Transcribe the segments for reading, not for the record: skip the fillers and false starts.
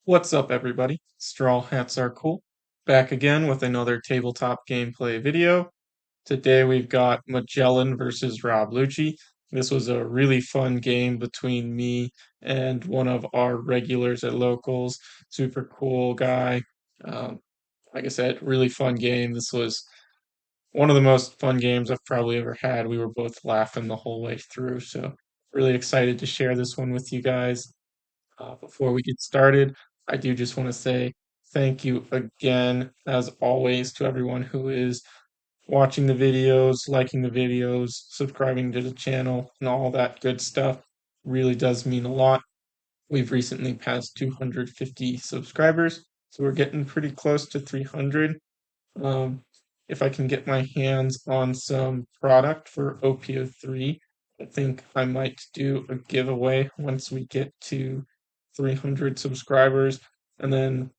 What's up, everybody? Straw Hats Are Cool. Back again with another tabletop gameplay video. Today we've got Magellan versus Rob Lucci. This was a really fun game between me and one of our regulars at Locals. Super cool guy. Um, like I said, really fun game. This was one of the most fun games I've probably ever had. We were both laughing the whole way through, so really excited to share this one with you guys. Before we get started, I do just want to say thank you again, as always, to everyone who is watching the videos, liking the videos, subscribing to the channel, and all that good stuff. Really does mean a lot. We've recently passed 250 subscribers, so we're getting pretty close to 300. Um, if I can get my hands on some product for OP03, I think I might do a giveaway once we get to 300 subscribers, and then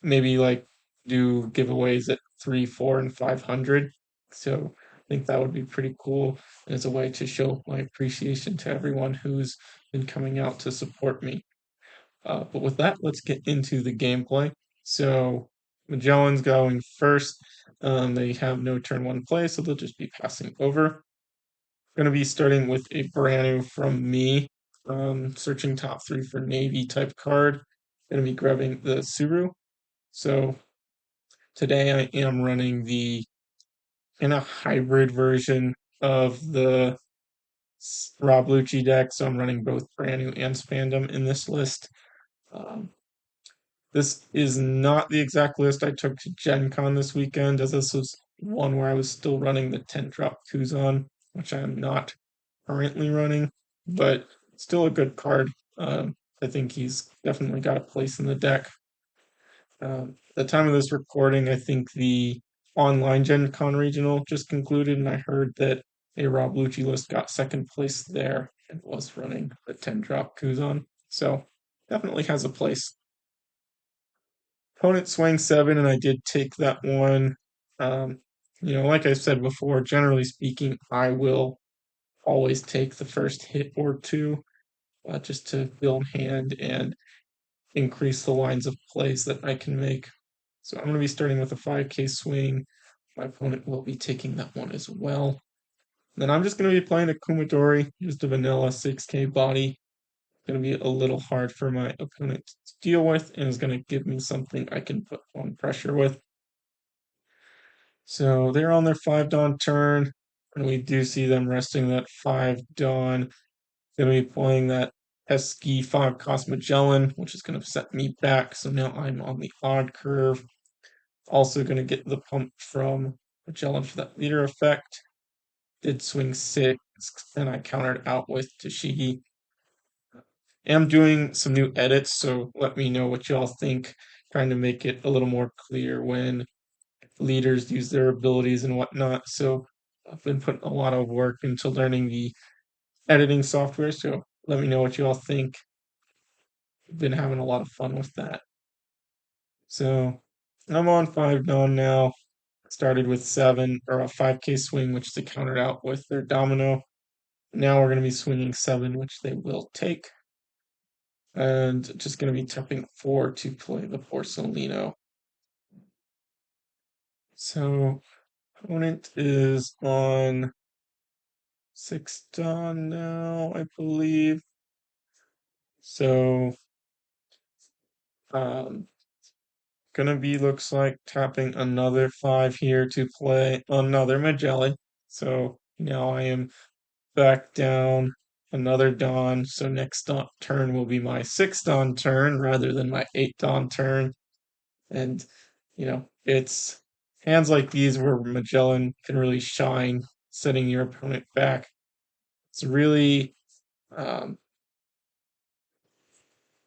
maybe like do giveaways at 3, 4, and 500. So I think that would be pretty cool as a way to show my appreciation to everyone who's been coming out to support me. But with that, let's get into the gameplay. So Magellan's going first. They have no turn one play, so they'll just be passing over. Going to be starting with a brand new from me. Searching top three for Navy type card. Going to be grabbing the Suru. So today I am running the in a hybrid version of the Rob Lucci deck. So I'm running both brand new and Spandom in this list. Um, This is not the exact list I took to Gen Con this weekend, as this was one where I was still running the 10 drop Kuzan, which I am not currently running, but still a good card. I think he's definitely got a place in the deck. At the time of this recording, I think the online Gen Con regional just concluded, and I heard that a Rob Lucci list got second place there and was running the 10 drop Kuzan. So definitely has a place. Opponent swing 7, and I did take that one. Um, like I said before, generally speaking, I will always take the first hit or two just to build hand and increase the lines of plays that I can make. So I'm going to be starting with a 5K swing. My opponent will be taking that one as well. Then I'm just going to be playing a Kumadori, just a vanilla 6K body. Going to be a little hard for my opponent to deal with, and is going to give me something I can put on pressure with. So they're on their 5 Dawn turn, and we do see them resting that 5 Dawn. Going to be playing that pesky 5 cost Magellan, which is going to set me back. So now I'm on the odd curve. Also going to get the pump from Magellan for that leader effect. Did swing 6, and I countered out with Tashigi. Am doing some new edits, so let me know what y'all think. Trying to make it a little more clear when leaders use their abilities and whatnot. So I've been putting a lot of work into learning the editing software. So let me know what you all think. Been having a lot of fun with that. So I'm on 5 Dawn now. Started with 7 or a 5K swing, which they countered out with their domino. Now we're going to be swinging 7, which they will take. And just going to be tapping 4 to play the Porcelino. So opponent is on 6 Dawn now, I believe. So um gonna be looks like tapping another 5 here to play another Magellan. So now I am back down another Dawn. So next turn will be my 6 Dawn turn rather than my 8 Dawn turn. And it's hands like these where Magellan can really shine, setting your opponent back. It's really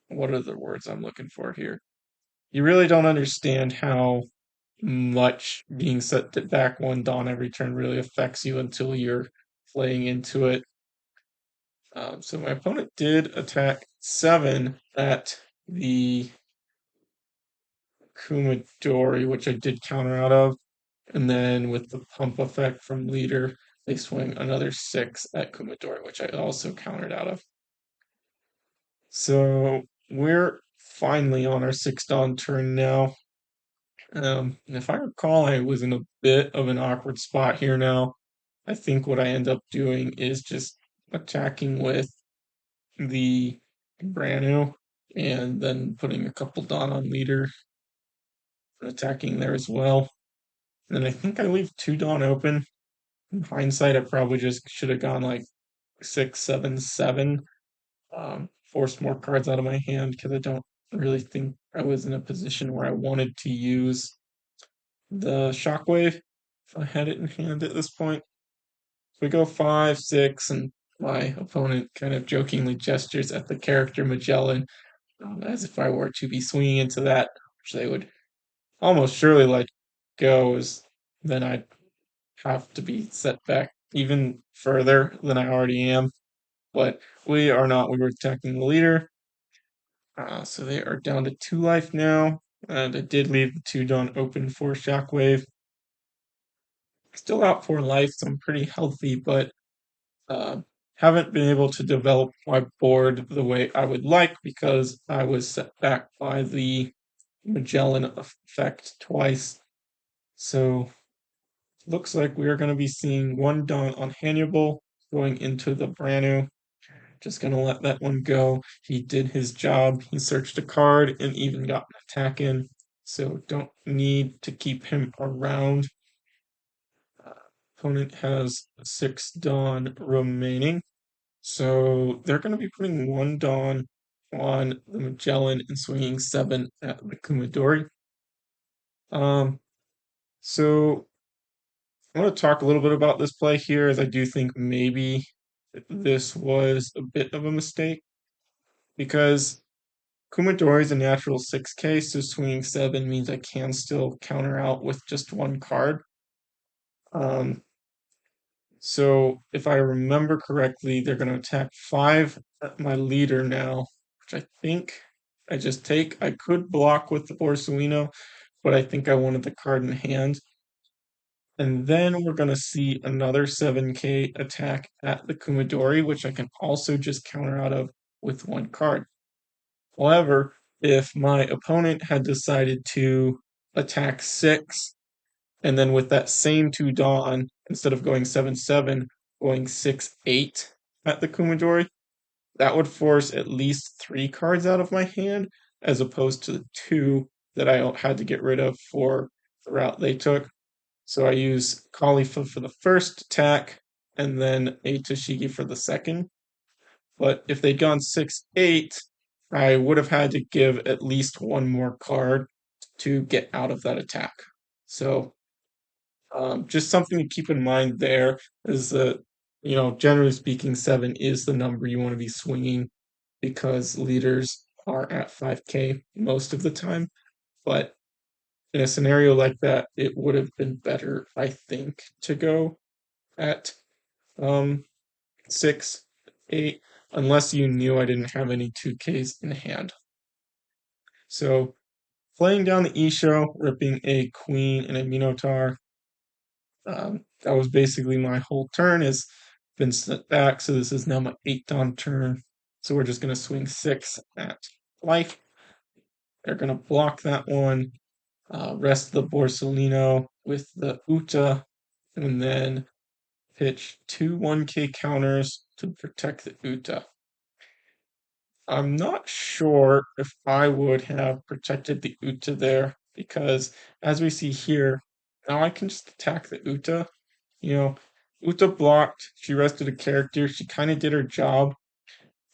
what are the words I'm looking for here? You really don't understand how much being set to back 1 Dawn every turn really affects you until you're playing into it. So my opponent did attack 7 at the Kumadori, which I did counter out of. And then with the pump effect from leader, they swing another 6 at Kumadori, which I also countered out of. So we're finally on our 6 dawn turn now. If I recall, I was in a bit of an awkward spot here now. I think what I end up doing is just attacking with the Branu and then putting a couple Dawn on leader and attacking there as well. And then I think I leave 2 Dawn open. In hindsight, I probably just should have gone like 6, 7, 7. Force more cards out of my hand because I don't really think I was in a position where I wanted to use the Shockwave if I had it in hand at this point. So we go 5, 6, and my opponent kind of jokingly gestures at the character Magellan as if I were to be swinging into that, which they would almost surely let go, as then I'd have to be set back even further than I already am. But we are not. We were attacking the leader. So they are down to 2 life now. And I did leave the 2 Dawn open for Shockwave. Still out 4 life, so I'm pretty healthy, but uh, haven't been able to develop my board the way I would like because I was set back by the Magellan effect twice. So looks like we are going to be seeing 1 Dawn on Hannibal going into the Branu. Just going to let that one go. He did his job. He searched a card and even got an attack in. So don't need to keep him around. Opponent has 6 Dawn remaining. So they're going to be putting 1 Dawn on the Magellan and swinging 7 at the Kumadori. So I want to talk a little bit about this play here, as I do think maybe this was a bit of a mistake because Kumadori is a natural 6K, so swinging 7 means I can still counter out with just 1 card. So if I remember correctly, they're going to attack 5 at my leader now, which I think I just take. I could block with the Borsellino, but I think I wanted the card in hand. And then we're going to see another 7K attack at the Kumadori, which I can also just counter out of with 1 card. However, if my opponent had decided to attack 6, and then with that same 2 Dawn, instead of going 7-7, going 6-8 at the Kumadori, that would force at least 3 cards out of my hand, as opposed to the 2 that I had to get rid of for the route they took. So I use Khalifa for the first attack, and then a Toshigi for the second. But if they'd gone 6-8, I would have had to give at least 1 more card to get out of that attack. So just something to keep in mind there is that, generally speaking, 7 is the number you want to be swinging because leaders are at 5K most of the time. But in a scenario like that, it would have been better, I think, to go at 6, 8, unless you knew I didn't have any 2Ks in hand. So playing down the Isho, ripping a queen and a Minotaur. That was basically my whole turn. Has been set back, so this is now my 8 Dawn turn. So we're just going to swing 6 at life. They're going to block that one. Rest the Borsellino with the Uta, and then pitch 2 1K counters to protect the Uta. I'm not sure if I would have protected the Uta there, because as we see here, now I can just attack the Uta. Uta blocked, she rested a character, she kind of did her job.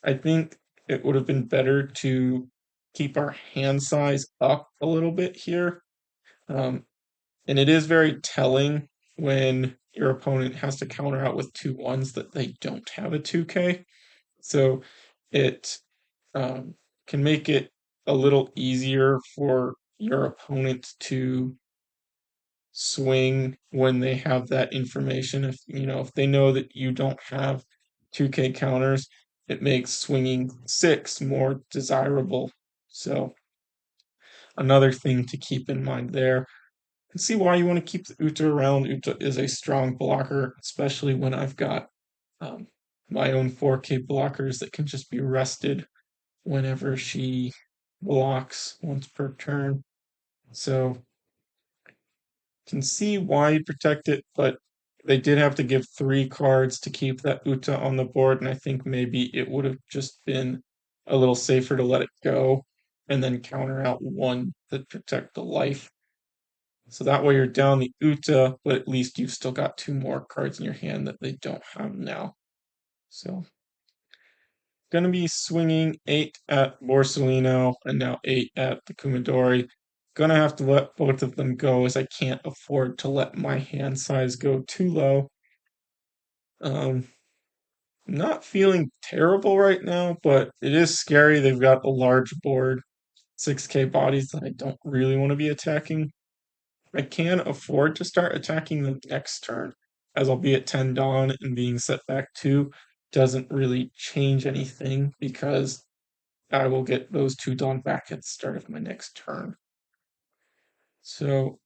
I think it would have been better to keep our hand size up a little bit here. And it is very telling when your opponent has to counter out with 2 1s that they don't have a 2K. So it can make it a little easier for your opponent to swing when they have that information. If they know that you don't have 2K counters, it makes swinging 6 more desirable. So another thing to keep in mind there. And see why you want to keep the Uta around. Uta is a strong blocker, especially when I've got my own 4K blockers that can just be rested whenever she blocks once per turn. So can see why you protect it, but they did have to give 3 cards to keep that Uta on the board, and I think maybe it would have just been a little safer to let it go and then counter out 1 to protect the life. So that way you're down the Uta, but at least you've still got 2 more cards in your hand that they don't have now. So gonna be swinging 8 at Borsellino and now 8 at the Kumadori. Gonna have to let both of them go as I can't afford to let my hand size go too low. Um, not feeling terrible right now, but it is scary. They've got a large board, 6K bodies that I don't really want to be attacking. I can afford to start attacking the next turn, as I'll be at 10 Dawn and being set back 2 doesn't really change anything because I will get those 2 Dawn back at the start of my next turn. So,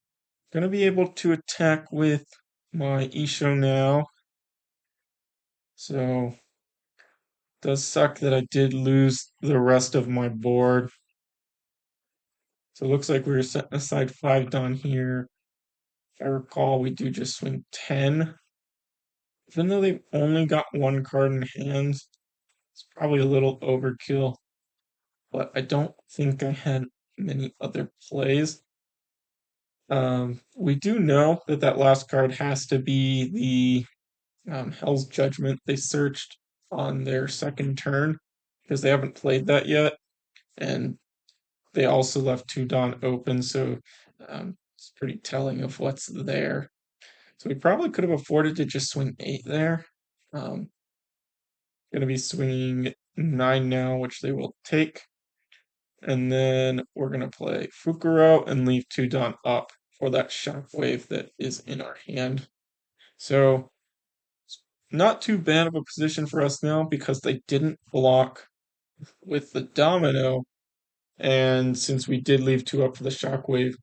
gonna be able to attack with my Isho now. So, does suck that I did lose the rest of my board. So it looks like we were setting aside 5 Dawn here. If I recall, we do just swing 10. Even though they've only got 1 card in hand, it's probably a little overkill. But I don't think I had many other plays. We do know that that last card has to be the Hell's Judgment they searched on their second turn because they haven't played that yet, and they also left 2 Dawn open, so it's pretty telling of what's there. So we probably could have afforded to just swing 8 there. Um, gonna be swinging 9 now, which they will take. And then we're gonna play Fukuro and leave 2 Dawn up for that shockwave that is in our hand. So not too bad of a position for us now because they didn't block with the domino. And since we did leave 2 up for the shockwave,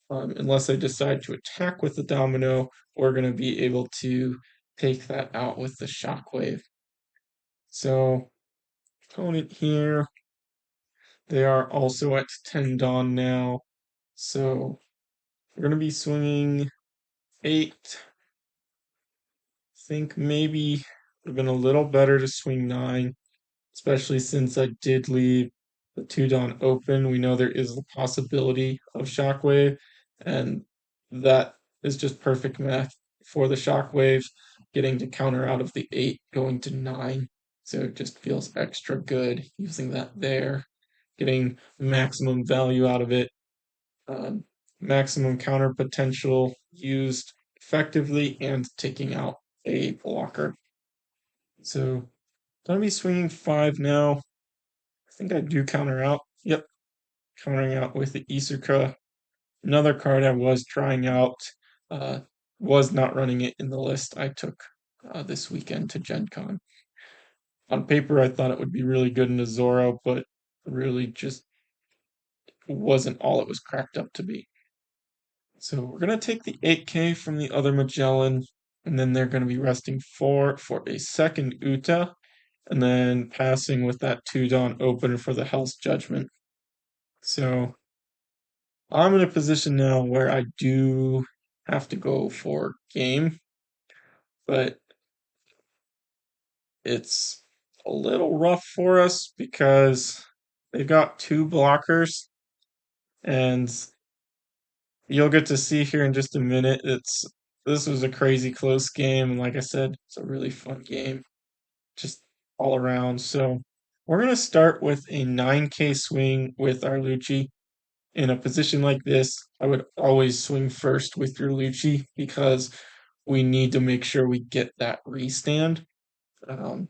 unless I decide to attack with the domino, we're going to be able to take that out with the shockwave. So, opponent here, they are also at 10 Dawn now. So, we're going to be swinging 8. I think maybe would have been a little better to swing 9, especially since I did leave the 2 Dawn open. We know there is the possibility of shockwave, and that is just perfect math for the shockwave, getting to counter out of the 8, going to 9. So it just feels extra good using that there, getting maximum value out of it, um, maximum counter potential used effectively, and taking out a blocker. So, gonna be swinging 5 now. I think I do counter out. Yep, countering out with the Isuka. Another card I was trying out, uh, was not running it in the list I took this weekend to Gen Con. On paper, I thought it would be really good in a Zoro, but really just wasn't all it was cracked up to be. So we're going to take the 8K from the other Magellan, and then they're going to be resting 4 for a second Uta, and then passing with that 2 Dawn open for the Hell's Judgment. So I'm in a position now where I do have to go for game, but it's a little rough for us because they've got 2 blockers, and you'll get to see here in just a minute. This was a crazy close game, and like I said, it's a really fun game, just all around. So we're gonna start with a 9K swing with our Lucci. In a position like this, I would always swing first with your Lucci because we need to make sure we get that restand. Um,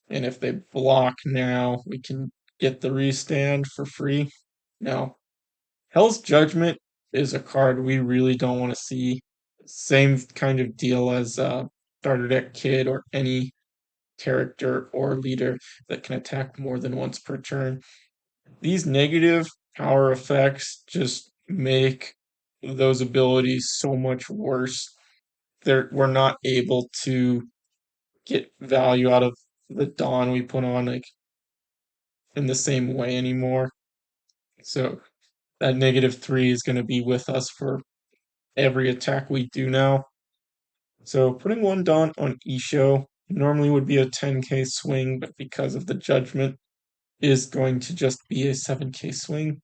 and if they block now, we can get the restand for free. Now, Hell's Judgment is a card we really don't want to see. Same kind of deal as Starter Deck Kid or any character or leader that can attack more than once per turn. These negative power effects just make those abilities so much worse. We're not able to get value out of the Dawn we put on like in the same way anymore. So that -3 is going to be with us for every attack we do now. So putting one Dawn on Isho normally would be a 10k swing, but because of the judgment, is going to just be a 7k swing.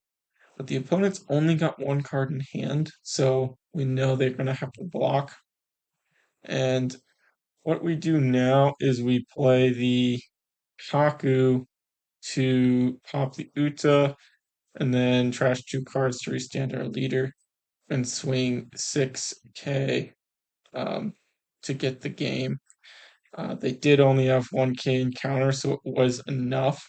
But the opponent's only got one card in hand, so we know they're going to have to block. And what we do now is we play the Kaku to pop the Uta, and then trash 2 cards to restand our leader, and swing 6k to get the game. They did only have 1k encounter, so it was enough.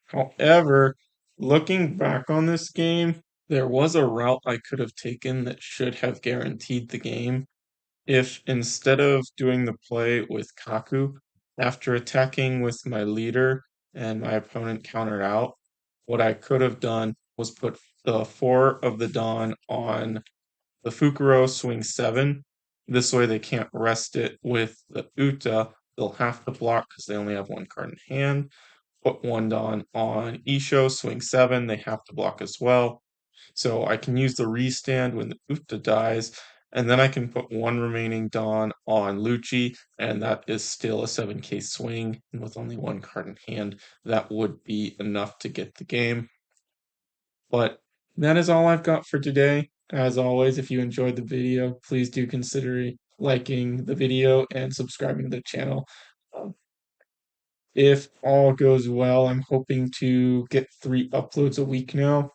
However, looking back on this game, there was a route I could have taken that should have guaranteed the game. If instead of doing the play with Kaku, after attacking with my leader and my opponent countered out, what I could have done was put the 4 of the Dawn on the Fukuro, swing 7. This way they can't rest it with the Uta. They'll have to block because they only have 1 card in hand. Put 1 Dawn on Isho, swing 7. They have to block as well. So I can use the restand when the Uta dies, and then I can put 1 remaining Dawn on Lucci, and that is still a 7k swing. And with only 1 card in hand, that would be enough to get the game. But that is all I've got for today. As always, if you enjoyed the video, please do consider liking the video and subscribing to the channel. Um, if all goes well, I'm hoping to get 3 uploads a week now.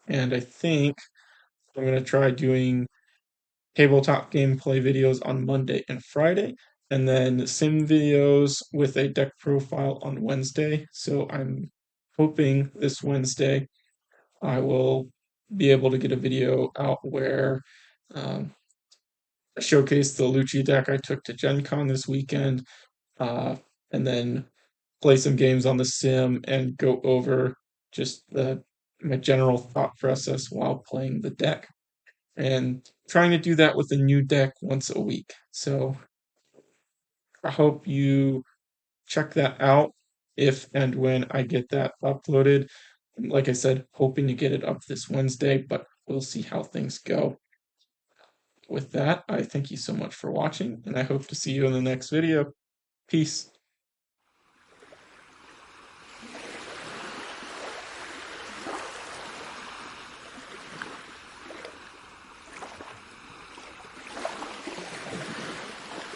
And I think I'm going to try doing tabletop gameplay videos on Monday and Friday, and then sim videos with a deck profile on Wednesday. So I'm hoping this Wednesday I will be able to get a video out where um, I showcase the Lucci deck I took to Gen Con this weekend, and then play some games on the sim and go over just my general thought process while playing the deck. And trying to do that with a new deck once a week. So I hope you check that out if and when I get that uploaded. Like I said, hoping to get it up this Wednesday, but we'll see how things go. With that, I thank you so much for watching, and I hope to see you in the next video. Peace.